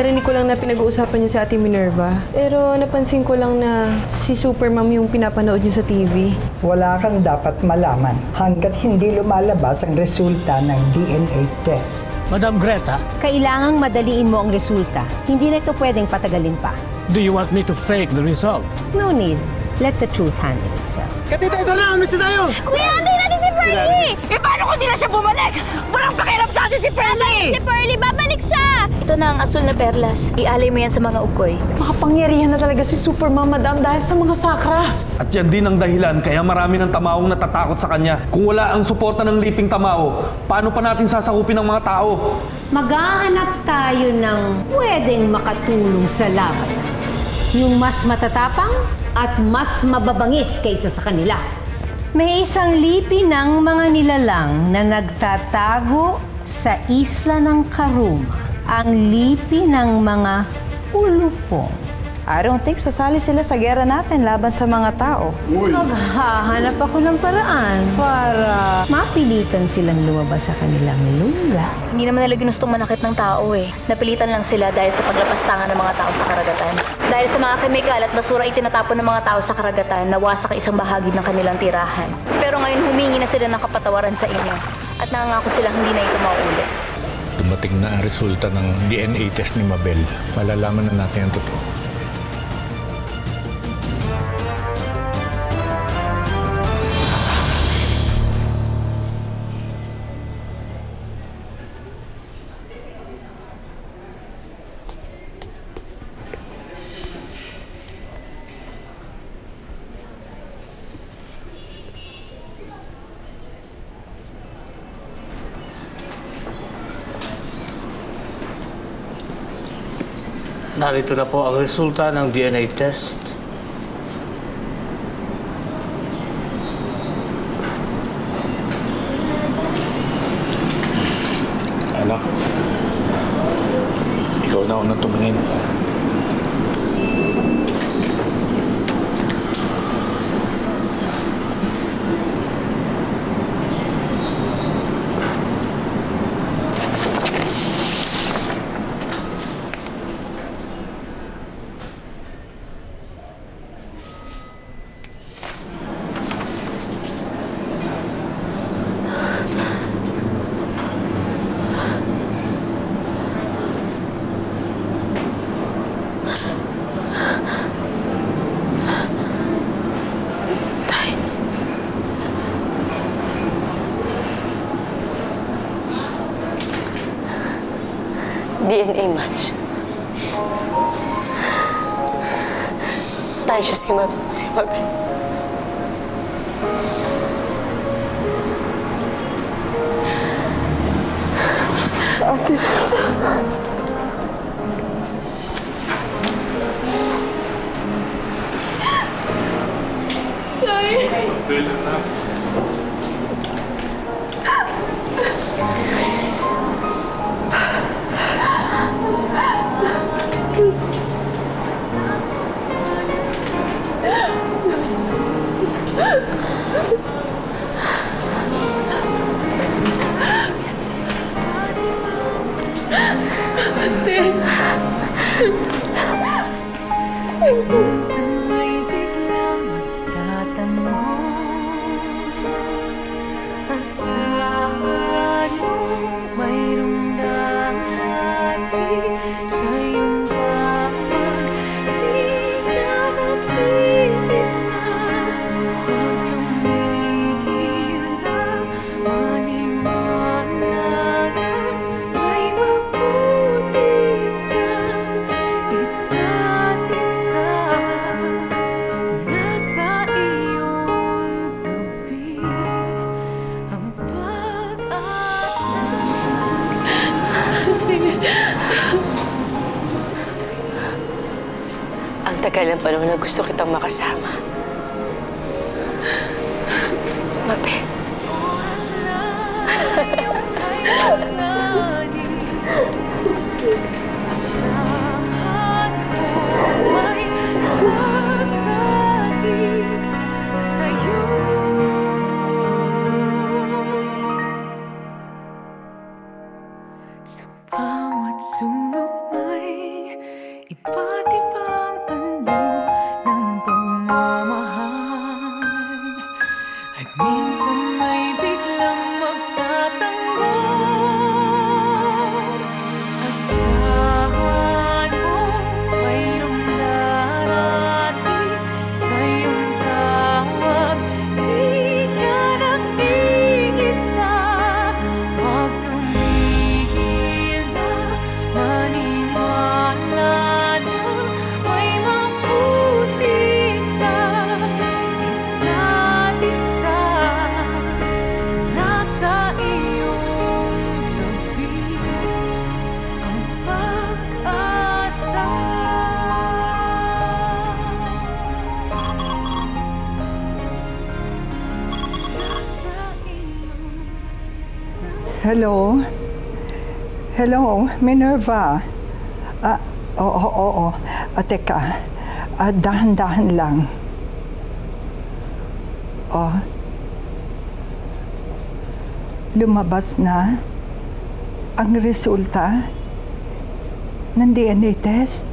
Narinig ko lang na pinag-uusapan niyo si Ate Minerva. Pero napansin ko lang na si Supermom yung pinapanood niyo sa TV. Wala kang dapat malaman hanggat hindi lumalabas ang resulta ng DNA test. Madam Greta? Kailangang madaliin mo ang resulta. Hindi na ito pwedeng patagalin pa. Do you want me to fake the result? No need. Let the truth handle itself. Katita, ito na! Umis na tayo! Kuya, antay natin si Pearly! Eh, paano kung di na siya bumalik? Walang pakialam sa atin si Pearly! Si Pearly, babalik siya! Ito na ang asul na perlas. Ialay mo yan sa mga ukoy. Makapangyarihan na talaga si Supermom, Madam, dahil sa mga sakras. At yan din ang dahilan kaya marami ng tamaong natatakot sa kanya. Kung wala ang suporta ng liping tamao, paano pa natin sasakupin ang mga tao? Maghahanap tayo ng pwedeng makatulong sa laban. Yung mas matatapang at mas mababangis kaysa sa kanila. May isang lipi ng mga nilalang na nagtatago sa isla ng Karuma. Ang lipi ng mga ulupong. I don't think sasali sila sa gera natin laban sa mga tao. Maghahanap ako ng paraan para mapilitan silang lumabas sa kanilang lugar. Hindi naman nila ginustong manakit ng tao eh. Napilitan lang sila dahil sa paglapastangan ng mga tao sa karagatan. Dahil sa mga kemikal at basura itinatapon ng mga tao sa karagatan, nawasak isang bahagi ng kanilang tirahan. Pero ngayon humingi na sila ng kapatawaran sa inyo. At nangako silang hindi na ito mauulit. Dumating na ang resulta ng DNA test ni Mabel. Malalaman na natin ang totoo. Narito na po ang resulta ng DNA test. Anak, ikaw na unang tumingin. DNA match. Tayo siya si Mabel. Ate. May biglang magtatanggol. Asahan mong mayroong dahati sa iyong tawag. Di ka mag-iisa. Huwag tumigil na maniwala na may mabuti sa isa't isa. Nasa iyong tabi ang pag-asa. Ang tagal ng panahon na gusto kitang makasama. Mabel. Sa bawat sulok may Hello? Hello, Minerva? Oo. Teka, dahan-dahan lang. Lumabas na ang resulta ng DNA test.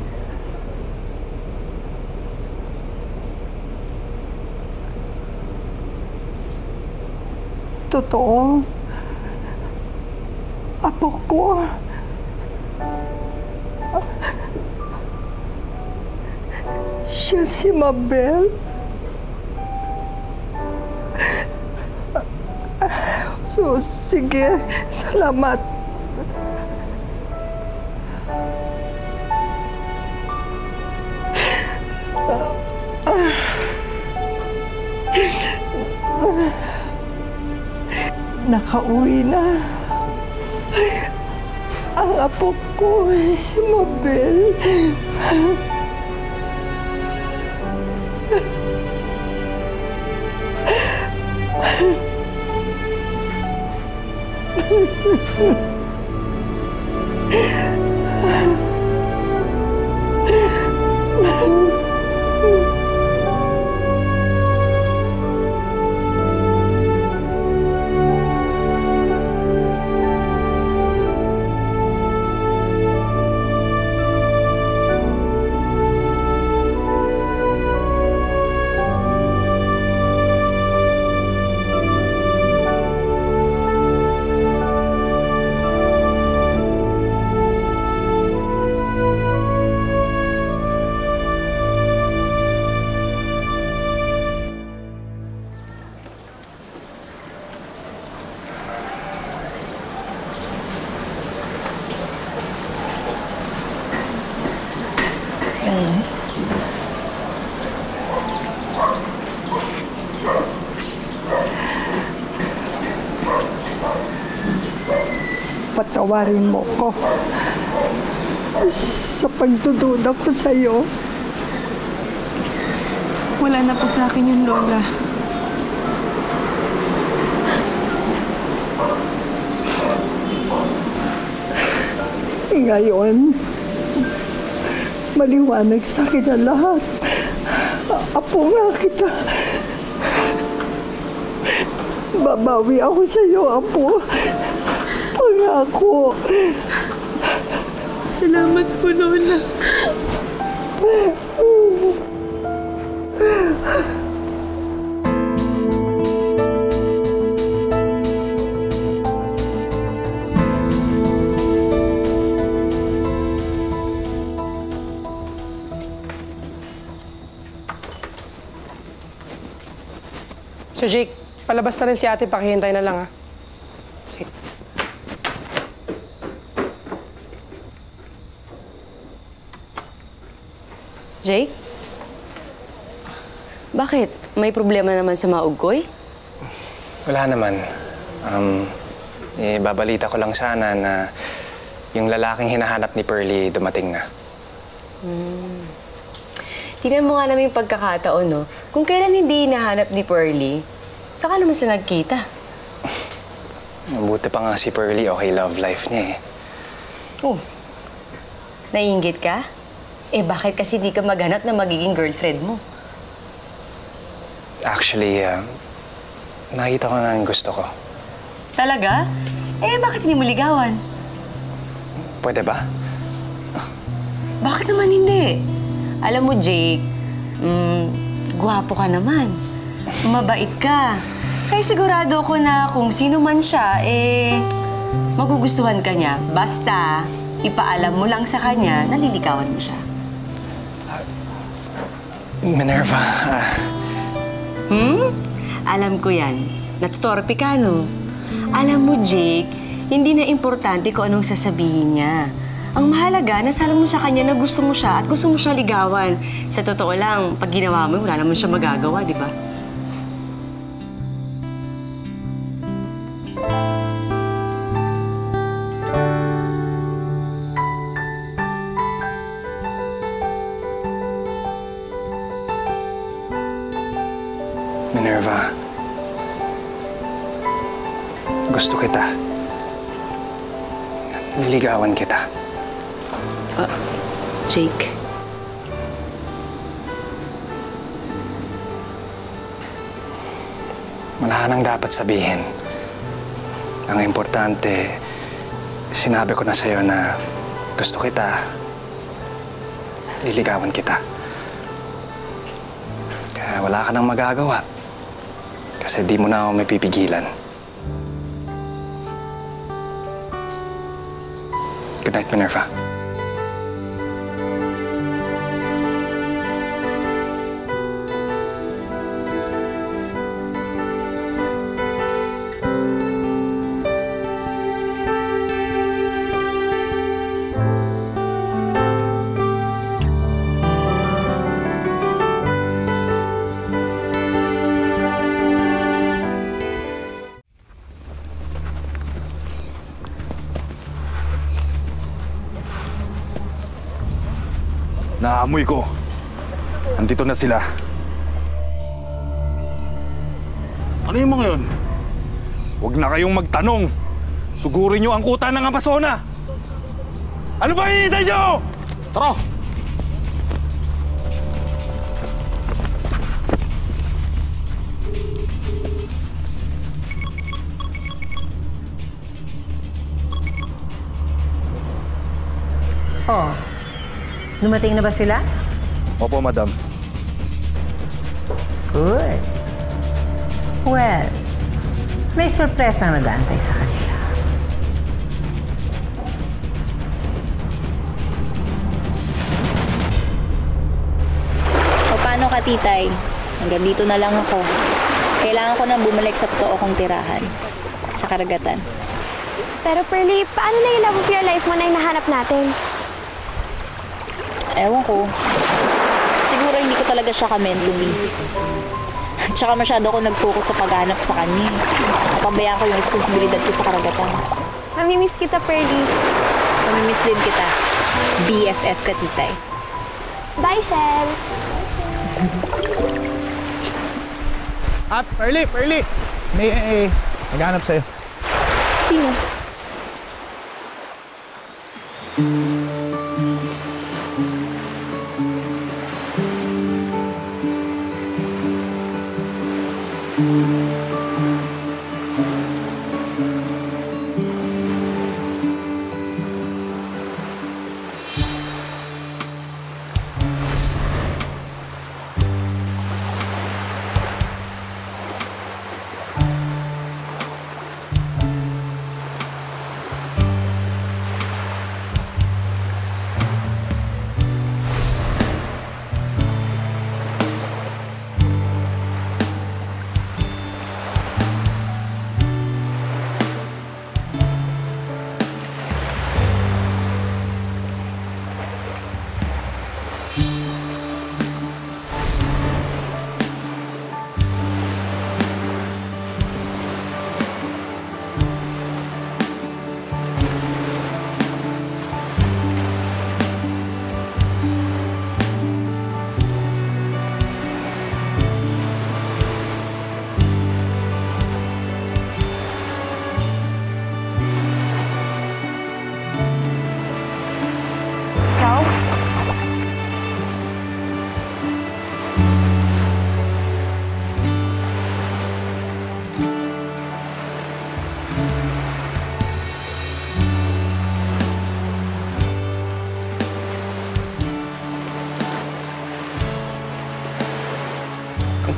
Totoo. Apo ko. Siya si Mabel. So, sige. Salamat. Nakauwi na. Ang apo ko, si Mabel. Patawarin mo ko sa pagdududa ko sa'yo. Wala na po sa akin yung Lola. Ngayon, maliwanag sa akin ang lahat. Apo nga kita. Babawi ako sa'yo, Apo. Pangako. Salamat po, Lola. So Jake, palabas na rin si ate, pakihintay na lang ha. Sige. Jake? Bakit? May problema naman sa maugkoy? Wala naman. Babalita ko lang sana na yung lalaking hinahanap ni Pearlie dumating na. Tingnan mo nga naman yung pagkakataon, no? Kung kailan hindi hinahanap ni Pearlie, saka naman sila nagkita. Mabuti pa nga si Pearlie, okay love life niya eh. Oh, naiinggit ka? Eh, bakit kasi di ka maghanap na magiging girlfriend mo? Actually, nakita ko na ang gusto ko. Talaga? Eh, bakit hindi mo ligawan? Pwede ba? Bakit naman hindi? Alam mo, Jake, gwapo ka naman. Mabait ka. Kaya sigurado ko na kung sino man siya, magugustuhan ka niya. Basta, ipaalam mo lang sa kanya na lilikawan mo siya. Minerva, Alam ko yan. Natutorpe ka, no? Alam mo, Jake, hindi na importante kung anong sasabihin niya. Ang mahalaga, nasabi mo sa kanya na gusto mo siya at gusto mo siya ligawan. Sa totoo lang, pag ginawa mo, wala naman siya magagawa, di ba? Minerva, gusto kita. Niligawan kita. Jake. Wala nang dapat sabihin. Ang importante, sinabi ko na sa'yo na gusto kita. Liligawan kita. Kaya wala ka nang magagawa. Kasi di mo na ako may pipigilan. Good night, Minerva. Naamoy ko. Andito na sila. Ano yung mga yun? Huwag na kayong magtanong. Sugurin nyo ang kuta ng Amazona. Ano ba hinihintay nyo? Tara! Oh. Dumating na ba sila? Opo, madam. Good. Well, may sorpresa na nag-aantay sa kanila. O paano ka, titay? Hanggang dito na lang ako. Kailangan ko nang bumalik sa totoo kong tirahan. Sa karagatan. Pero Pearly, paano na yung love of your life mo na hinahanap natin? Ewan ko. Siguro hindi ko talaga siya kamendlumi. Tsaka masyado ako nag-focus sa paghanap sa kanya. Napabayaan ko yung responsibilidad ko sa karagatan. Namimiss kita, Pearly. Namimiss din kita. BFF ka, titay. Bye, Shell. At, Pearly! May naghanap sa'yo. Sino?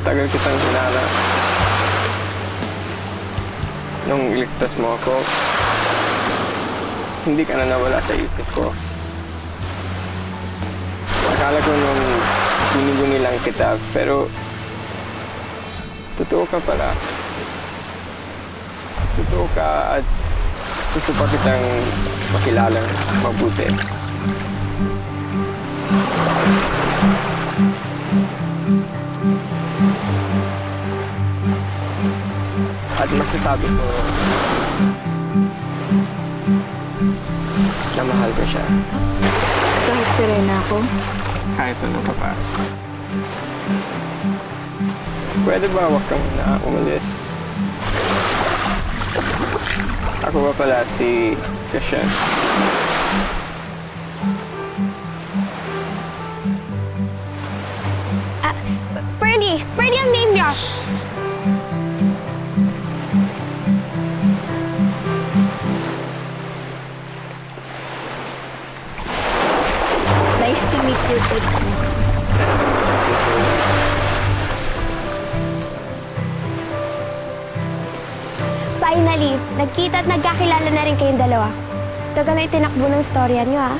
Tagal kitang hinala. Nung iligtas mo ako, hindi ka na nawala sa isip ko. Akala ko nung ginuguni lang kita, pero totoo ka pala. Totoo ka at gusto pa kitang makilalang mabuti. At masasabi ko na mahal ko siya. Kahit sirena ako? Kahit ano pa pa. Pwede ba wag kang na umalis? Ako nga pala si Christian. Pearly! Pearly ang name niya! Nice to meet you, Christian. Finally, nagkita at nagkakilala na rin kayong dalawa. Taga na itinakbo ng storya niyo, ha?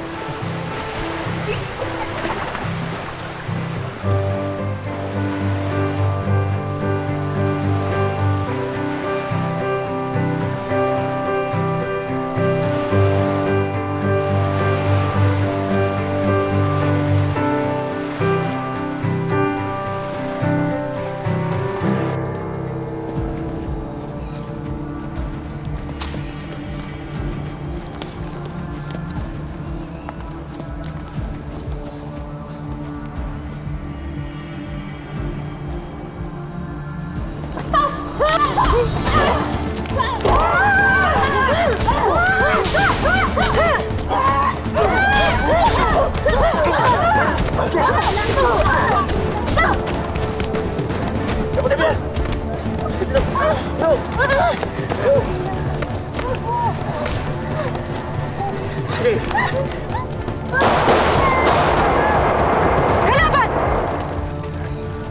Kalaban!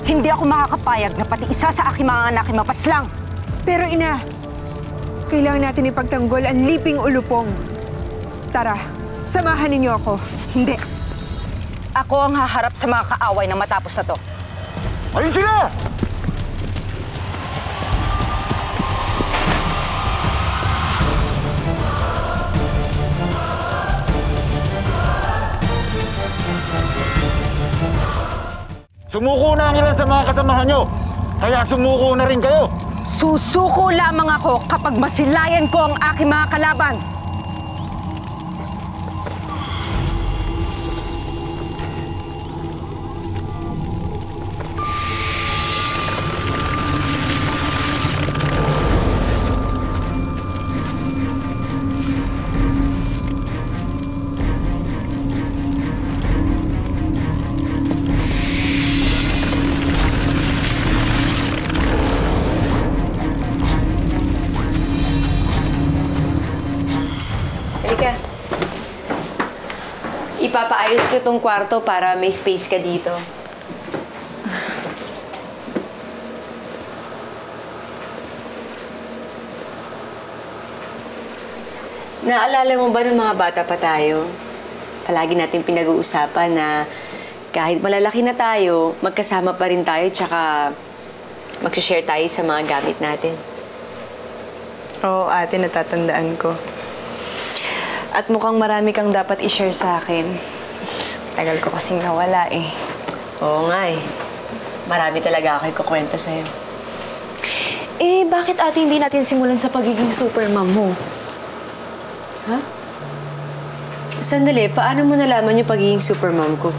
Hindi ako makakapayag na pati isa sa aking mga anak ay mapaslang. Pero ina, kailangan natin ipagtanggol ang liping ulupong. Tara, samahan ninyo ako. Hindi. Ako ang haharap sa mga kaaway na matapos na to. Ayun sila! Sumuko na ang ilan sa mga kasamahan nyo. Kaya sumuko na rin kayo. Susuko lamang ako kapag masilayan ko ang aking mga kalaban. Ipapaayos ko itong kwarto para may space ka dito. Naalala mo ba ng mga bata pa tayo? Palagi natin pinag-uusapan na kahit malalaki na tayo, magkasama pa rin tayo tsaka mag-share tayo sa mga gamit natin. Oo, ate, natatandaan ko. At mukhang marami kang dapat i-share sa akin. Tagal ko kasing nawala eh. Oo nga eh. Marami talaga ako ikukwento sa'yo. Eh, bakit ate hindi natin simulan sa pagiging super mom mo? Ha? Sandali, paano mo nalaman yung pagiging super mom ko?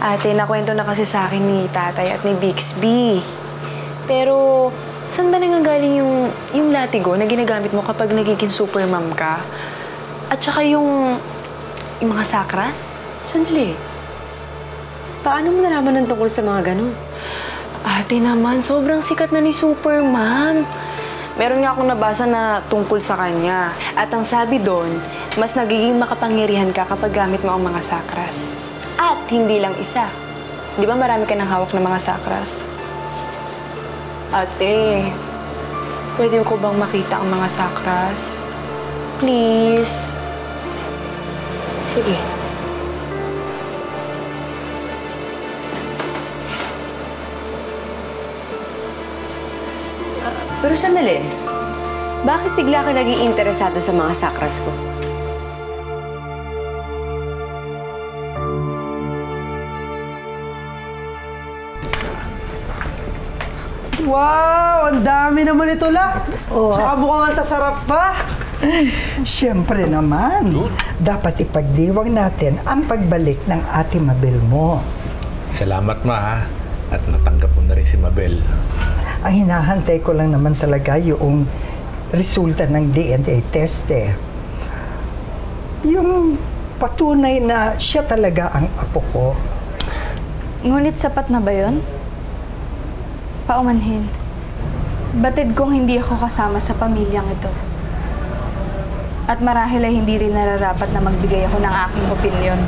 Ate, nakwento na kasi sa akin ni tatay at ni Bixby. Pero, saan ba nangagaling yung latigo na ginagamit mo kapag nagiging super mom ka? At saka yung mga sakras? Sandali. Paano mo nalaman ng tungkol sa mga ganun? Ate naman, sobrang sikat na ni Super Mom. Meron nga akong nabasa na tungkol sa kanya. At ang sabi doon, mas nagiging makapangyarihan ka kapag gamit mo ang mga sakras. At hindi lang isa. Di ba marami ka nang hawak ng mga sakras? Ate, pwede ko bang makita ang mga sakras? Please. Sige. Pero sandali, bakit bigla ka naging interesado sa mga sakras ko? Wow! Ang dami naman ito, La! Oh. Tsaka mukhang ang sasarap pa! Siyempre naman, dapat ipagdiwang natin ang pagbalik ng Ate Mabel mo. Salamat, Ma, ha? At natanggap mo na rin si Mabel. Ang hinahantay ko lang naman talaga yung resulta ng DNA test eh. Yung patunay na siya talaga ang apo ko. Ngunit sapat na ba yun? Paumanhin. Batid kong hindi ako kasama sa pamilyang ito. At marahil ay hindi rin nararapat na magbigay ako ng aking opinyon.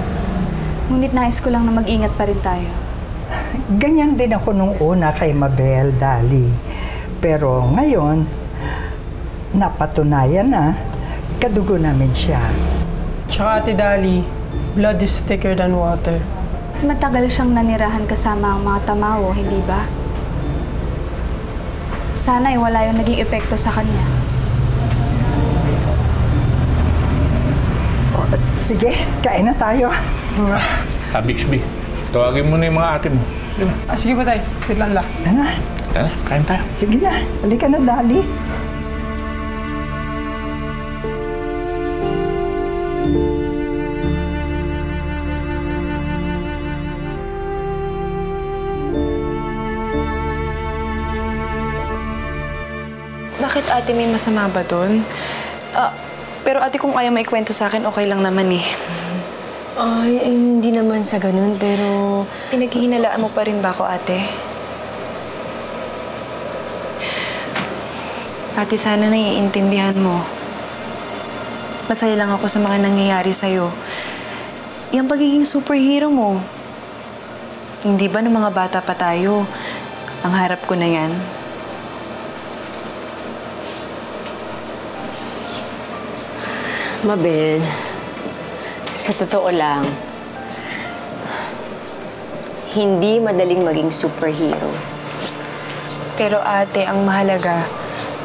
Ngunit nais ko lang na mag-ingat pa rin tayo. Ganyan din ako nung una kay Mabel, Dali. Pero ngayon, napatunayan na, kadugo namin siya. Tsaka Ate Dali, blood is thicker than water. Matagal siyang nanirahan kasama ang mga tamawo, hindi ba? Sana ay wala yung naging epekto sa kanya. Sige, kain na tayo. Bixby, tawagin mo na yung mga ate mo. Sige pa tay, wait lang la. Ano? Kain tayo. Sige na, halika na, Dali. Bakit ate, may masama ba doon? Pero ate, kung ayaw maikwento sa akin, okay lang naman eh. Ay, hindi naman sa ganun, pero... Pinaghihinalaan mo pa rin ba ako, ate? Ate, sana naiintindihan mo. Masaya lang ako sa mga nangyayari sa'yo. Yung pagiging superhero mo. Hindi ba ng mga bata pa tayo? Ang harap ko na yan. Mabel, sa totoo lang, hindi madaling maging superhero. Pero ate, ang mahalaga,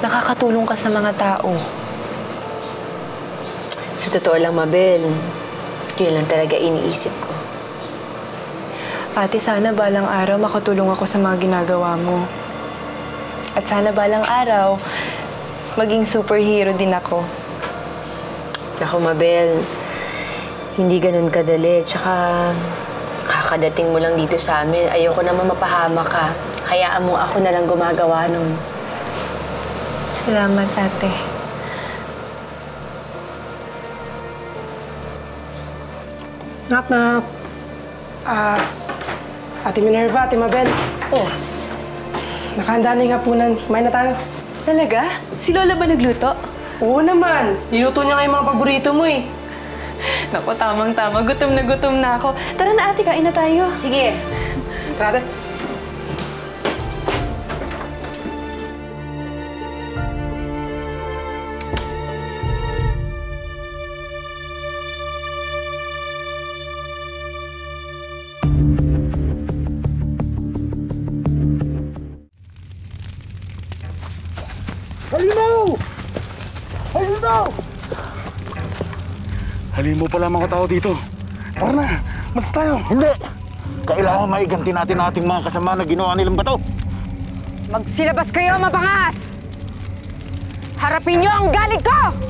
nakakatulong ka sa mga tao. Sa totoo lang, Mabel, yun lang talaga iniisip ko. Ate, sana balang araw makatulong ako sa mga ginagawa mo. At sana balang araw, maging superhero din ako. Naku, Mabel, hindi ganun kadali. Tsaka, kakadating mo lang dito sa amin. Ayoko naman mapahama ka. Hayaan mo ako na lang gumagawa nun. Salamat, ate. Knock. Ate Minerva, Ate Mabel. Oh. Nakahanda na yung hapunan. Kumain na tayo. Talaga? Si Lola ba nagluto? Oo naman. Niluto niya nga yung mga paborito mo eh. Naku, tamang-tama. Gutom na ako. Tara na ate, kain na tayo. Sige. Tara, ate. Halimo pa lamang tao dito. Tara na, malis tayo. Hindi! Kailangan maiganti natin ating mga kasama na ginawa nilang bato. Magsilabas kayo, mabangas! Harapin niyo ang galit ko!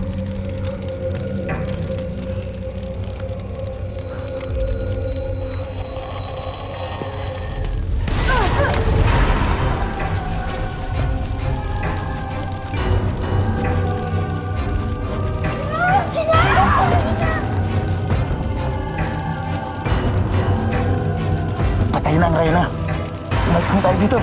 Patay na ang Reyna. Umalis na tayo dito.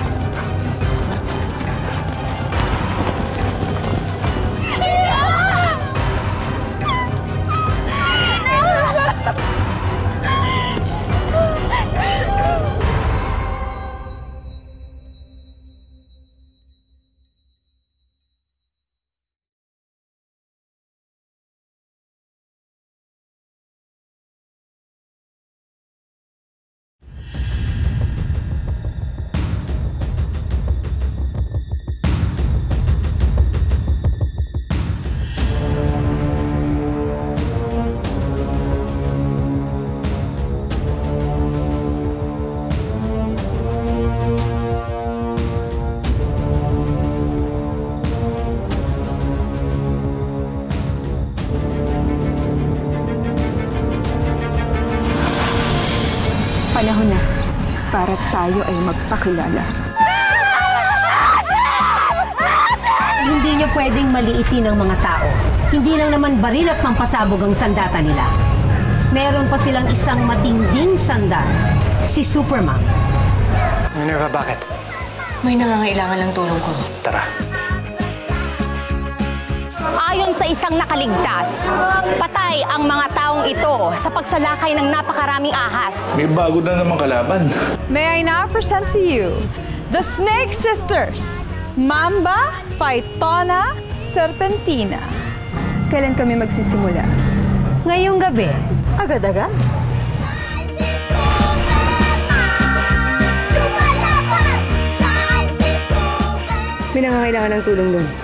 Panahon na para tayo ay magpakilala. Hindi niyo pwede pwedeng maliitin ng mga tao. Hindi lang naman baril at pampasabog ang sandata nila. Meron pa silang isang matinding sandal, si Superman. Minerva, bakit? May nangangailangan ng tulong ko. Tara. Ayon sa isang nakaligtas, patay ang mga taong ito sa pagsalakay ng napakaraming ahas. May bago na namang kalaban. May I now present to you the Snake Sisters, Mamba, Phytona, Serpentina. Kailan kami magsisimula? Ngayong gabi. Agad-agad. May nangangailangan ng tulong doon.